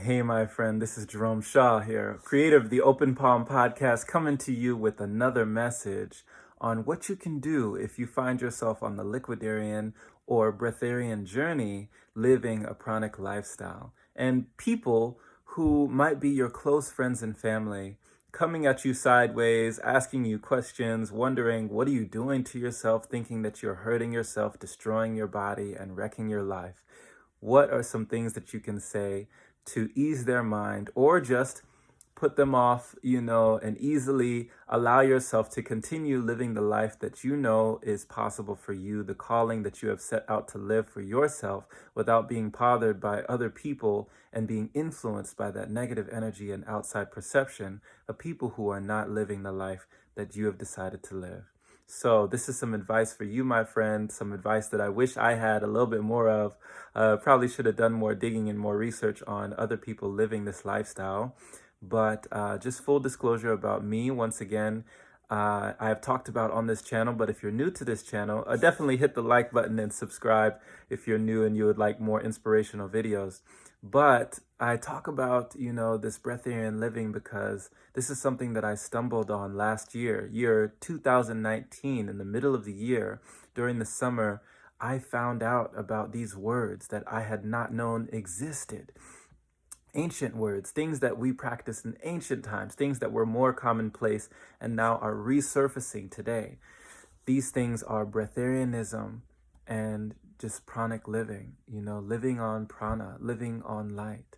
Hey, my friend, this is Jerome here, creator of the Open Palm podcast, coming to you with another message on what you can do if you find yourself on the liquidarian or breatharian journey living a pranic lifestyle. And people who might be your close friends and family coming at you sideways, asking you questions, wondering what are you doing to yourself, thinking that you're hurting yourself, destroying your body, and wrecking your life. What are some things that you can say to ease their mind or just put them off, and easily allow yourself to continue living the life that you know is possible for you, the calling that you have set out to live for yourself without being bothered by other people and being influenced by that negative energy and outside perception of people who are not living the life that you have decided to live. So this is some advice for you, my friend, some advice that I wish I had a little bit more of. Probably should have done more digging and more research on other people living this lifestyle. But just full disclosure about me, once again, I've talked about on this channel, but if you're new to this channel, definitely hit the like button and subscribe if you're new and you would like more inspirational videos. But I talk about, this breatharian living because this is something that I stumbled on last year 2019, in the middle of the year, during the summer. I found out about these words that I had not known existed. Ancient words, things that we practiced in ancient times, things that were more commonplace and now are resurfacing today. These things are breatharianism and just pranic living, living on prana, living on light.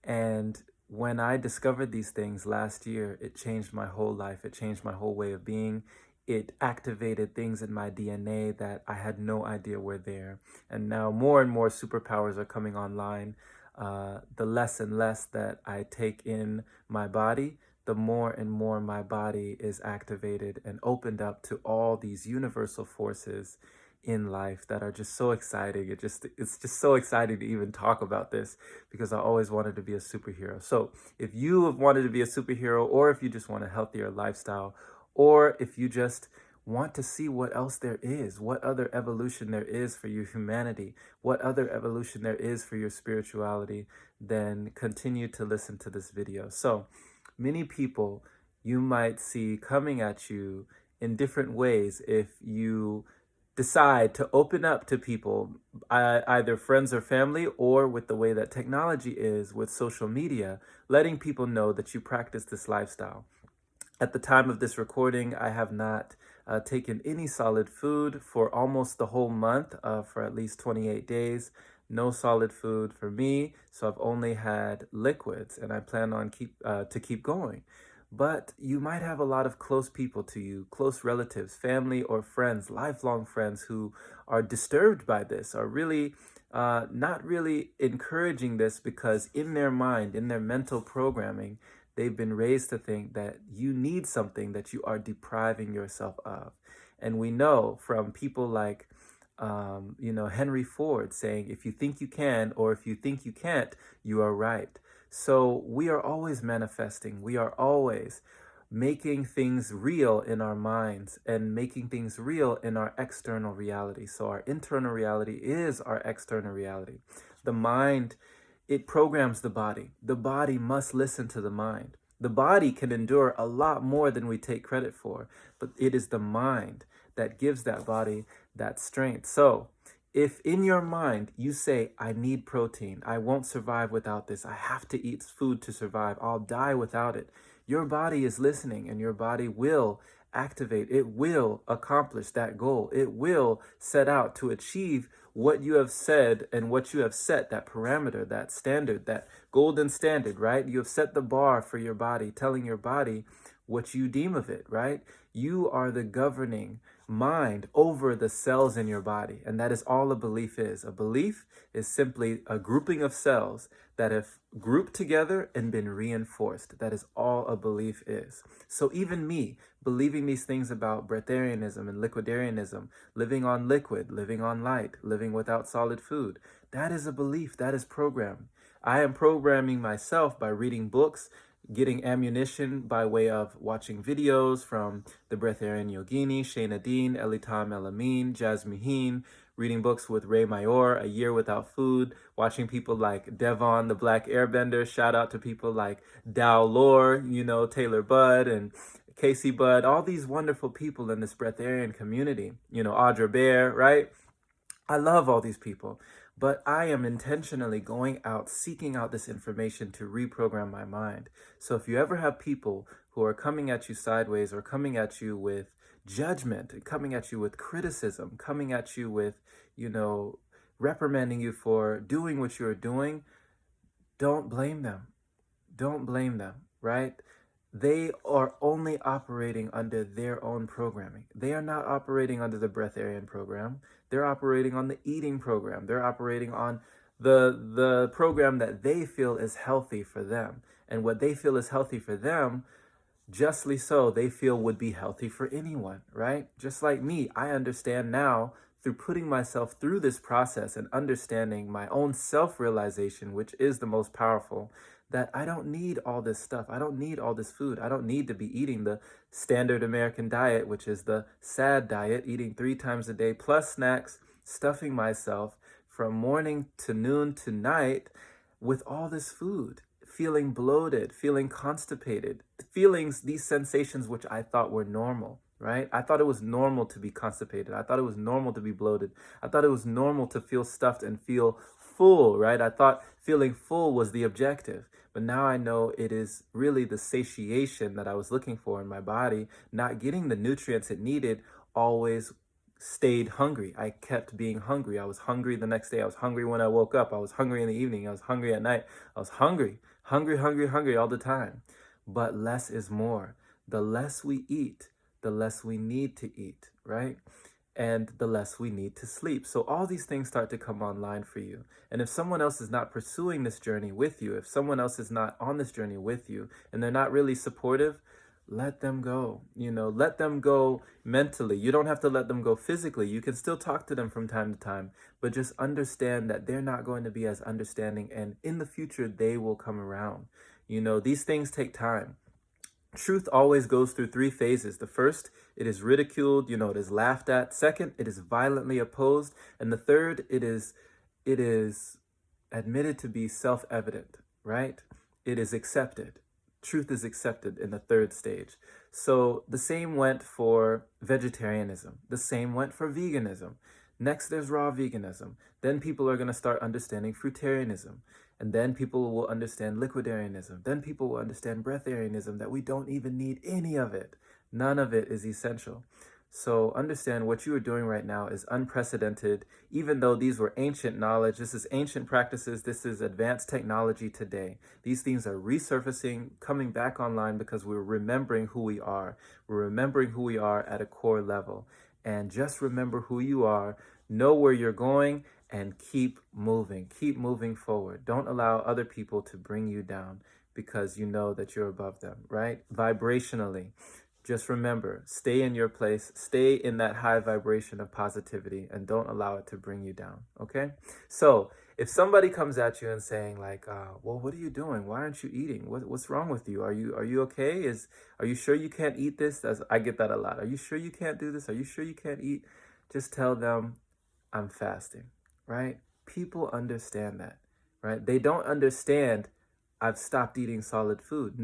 And when I discovered these things last year, it changed my whole life. It changed my whole way of being. It activated things in my DNA that I had no idea were there. And now more and more superpowers are coming online. The less and less that I take in my body, the more and more my body is activated and opened up to all these universal forces in life that are just so exciting. It's just so exciting to even talk about this because I always wanted to be a superhero. So if you have wanted to be a superhero, or if you just want a healthier lifestyle, or if you just want to see what else there is, what other evolution there is for your humanity, what other evolution there is for your spirituality, then continue to listen to this video. So many people you might see coming at you in different ways if you decide to open up to people, either friends or family, or with the way that technology is with social media, letting people know that you practice this lifestyle. At the time of this recording, I have not taken any solid food for almost the whole month, for at least 28 days. No solid food for me, so I've only had liquids, and I plan on to keep going. But you might have a lot of close people to you, close relatives, family or friends, lifelong friends who are disturbed by this, are really not really encouraging this because in their mind, in their mental programming, they've been raised to think that you need something that you are depriving yourself of. And we know from people like, Henry Ford saying, if you think you can, or if you think you can't, you are right. So we are always manifesting. We are always making things real in our minds and making things real in our external reality. So our internal reality is our external reality. The mind, it programs the body. The body must listen to the mind. The body can endure a lot more than we take credit for, but it is the mind that gives that body that strength. So if in your mind you say, I need protein, I won't survive without this, I have to eat food to survive, I'll die without it, your body is listening and your body will activate. It will accomplish that goal. It will set out to achieve what you have said and what you have set, that parameter, that standard, that golden standard, right? You have set the bar for your body, telling your body what you deem of it, right? You are the governing mind over the cells in your body. And that is all a belief is. A belief is simply a grouping of cells that have grouped together and been reinforced. That is all a belief is. So even me, believing these things about breatharianism and liquidarianism, living on liquid, living on light, living without solid food, that is a belief, that is program. I am programming myself by reading books, getting ammunition by way of watching videos from the Breatharian Yogini, Shayna Dean, Elitam Elamin, Jasmine, reading books with Ray Mayor, A Year Without Food, watching people like Devon, the Black Airbender. Shout out to people like Dow Lore, Taylor Budd and Casey Budd, all these wonderful people in this breatharian community, Audra Bear, right? I love all these people, but I am intentionally going out, seeking out this information to reprogram my mind. So if you ever have people who are coming at you sideways or coming at you with judgment, coming at you with criticism, coming at you with, reprimanding you for doing what you're doing, don't blame them. Don't blame them, right? They are only operating under their own programming. They are not operating under the breatharian program. They're operating on the eating program. They're operating on the program that they feel is healthy for them. And what they feel is healthy for them, justly so, they feel would be healthy for anyone, right? Just like me, I understand now through putting myself through this process and understanding my own self-realization, which is the most powerful, that I don't need all this stuff. I don't need all this food. I don't need to be eating the standard American diet, which is the SAD diet, eating 3 times a day plus snacks, stuffing myself from morning to noon to night with all this food, feeling bloated, feeling constipated, feelings, these sensations which I thought were normal, right? I thought it was normal to be constipated. I thought it was normal to be bloated. I thought it was normal to feel stuffed and feel full, right? I thought feeling full was the objective. But now I know it is really the satiation that I was looking for in my body, not getting the nutrients it needed, always stayed hungry. I kept being hungry. I was hungry the next day. I was hungry when I woke up. I was hungry in the evening. I was hungry at night. I was hungry all the time. But less is more. The less we eat, the less we need to eat, right? And the less we need to sleep. So all these things start to come online for you. And if someone else is not pursuing this journey with you, if someone else is not on this journey with you, and they're not really supportive, let them go. Let them go mentally. You don't have to let them go physically. You can still talk to them from time to time, but just understand that they're not going to be as understanding, and in the future, they will come around. These things take time. Truth always goes through 3 phases. The first, it is ridiculed, it is laughed at. Second, it is violently opposed. And the third, it is admitted to be self-evident, right? It is accepted. Truth is accepted in the 3rd stage. So the same went for vegetarianism. The same went for veganism. Next, there's raw veganism. Then people are going to start understanding fruitarianism. And then people will understand liquidarianism. Then people will understand breatharianism, that we don't even need any of it. None of it is essential. So understand what you are doing right now is unprecedented. Even though these were ancient knowledge, this is ancient practices, this is advanced technology today. These things are resurfacing, coming back online because we're remembering who we are. We're remembering who we are at a core level. And just remember who you are, know where you're going, and keep moving forward. Don't allow other people to bring you down because you know that you're above them, right? Vibrationally, just remember, stay in your place, stay in that high vibration of positivity, and don't allow it to bring you down, okay? So if somebody comes at you and saying like, well, what are you doing? Why aren't you eating? What's wrong with you? Are you okay? Are you sure you can't eat this? I get that a lot. Are you sure you can't do this? Are you sure you can't eat? Just tell them, I'm fasting, right? People understand that, right? They don't understand I've stopped eating solid food.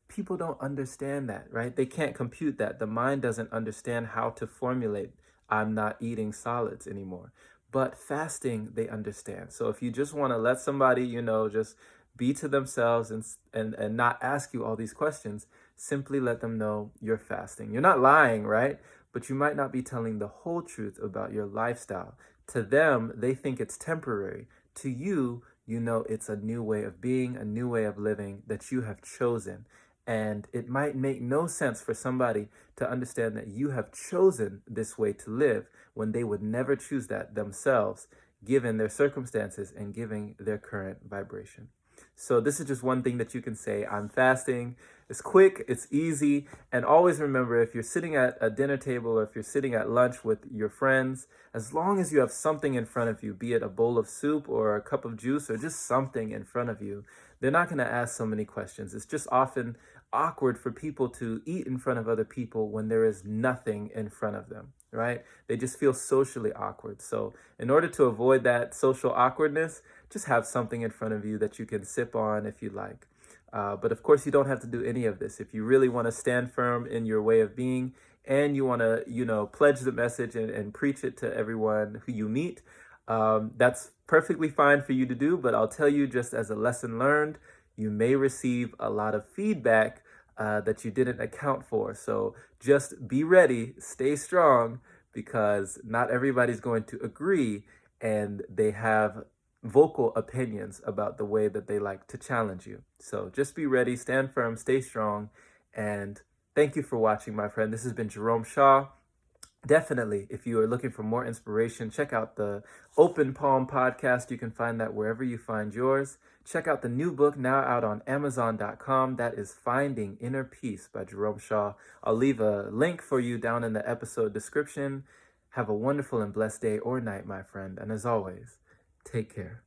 People don't understand that, right? They can't compute that. The mind doesn't understand how to formulate, I'm not eating solids anymore. But fasting, they understand. So if you just want to let somebody, just be to themselves and not ask you all these questions, simply let them know you're fasting. You're not lying, right? But you might not be telling the whole truth about your lifestyle. To them, they think it's temporary. To you, it's a new way of being, a new way of living that you have chosen. And it might make no sense for somebody to understand that you have chosen this way to live when they would never choose that themselves, given their circumstances and given their current vibration. So this is just one thing that you can say, I'm fasting. It's quick, it's easy, and always remember, if you're sitting at a dinner table or if you're sitting at lunch with your friends, as long as you have something in front of you, be it a bowl of soup or a cup of juice or just something in front of you, they're not going to ask so many questions. It's just often awkward for people to eat in front of other people when there is nothing in front of them, right? They just feel socially awkward. So in order to avoid that social awkwardness, just have something in front of you that you can sip on if you like. But of course, you don't have to do any of this. If you really want to stand firm in your way of being and you want to, pledge the message and preach it to everyone who you meet, that's perfectly fine for you to do. But I'll tell you, just as a lesson learned, you may receive a lot of feedback that you didn't account for. So just be ready, stay strong, because not everybody's going to agree, and they have vocal opinions about the way that they like to challenge you. So just be ready, stand firm, stay strong, and thank you for watching, my friend. This has been Jerome Shaw. Definitely, if you are looking for more inspiration, check out the Open Palm podcast. You can find that wherever you find yours. Check out the new book now out on Amazon.com. That is Finding Inner Peace by Jerome Shaw. I'll leave a link for you down in the episode description. Have a wonderful and blessed day or night, my friend. And as always, take care.